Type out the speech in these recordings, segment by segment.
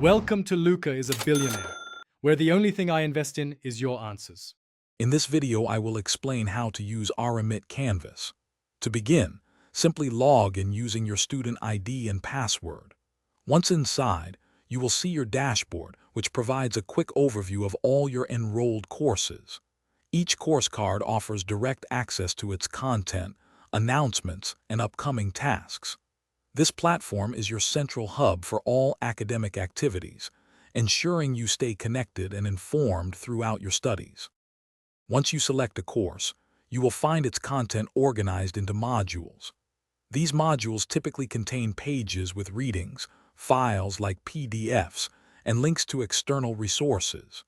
Welcome to Luca is a Billionaire, where the only thing I invest in is your answers. In this video, I will explain how to use RMIT Canvas. To begin, simply log in using your student ID and password. Once inside, you will see your dashboard, which provides a quick overview of all your enrolled courses. Each course card offers direct access to its content, announcements, and upcoming tasks. This platform is your central hub for all academic activities, ensuring you stay connected and informed throughout your studies. Once you select a course, you will find its content organized into modules. These modules typically contain pages with readings, files like PDFs, and links to external resources.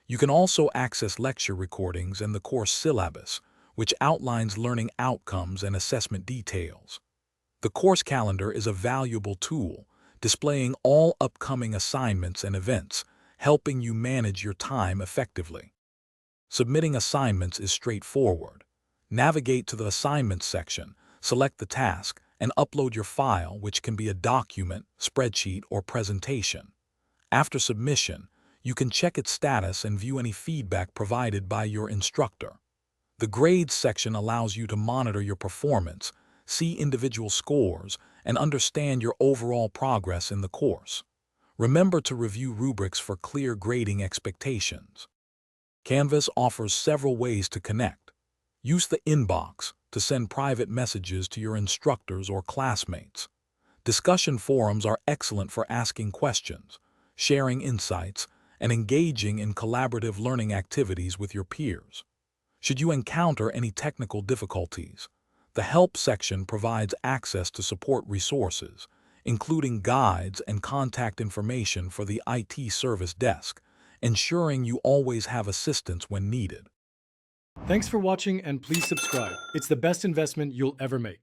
You can also access lecture recordings and the course syllabus, which outlines learning outcomes and assessment details. The course calendar is a valuable tool, displaying all upcoming assignments and events, helping you manage your time effectively. Submitting assignments is straightforward. Navigate to the Assignments section, select the task, and upload your file, which can be a document, spreadsheet, or presentation. After submission, you can check its status and view any feedback provided by your instructor. The Grades section allows you to monitor your performance, see individual scores, and understand your overall progress in the course. Remember to review rubrics for clear grading expectations. Canvas offers several ways to connect. Use the inbox to send private messages to your instructors or classmates. Discussion forums are excellent for asking questions, sharing insights, and engaging in collaborative learning activities with your peers. Should you encounter any technical difficulties, the Help section provides access to support resources, including guides and contact information for the IT service desk, ensuring you always have assistance when needed. Thanks for watching and please subscribe. It's the best investment you'll ever make.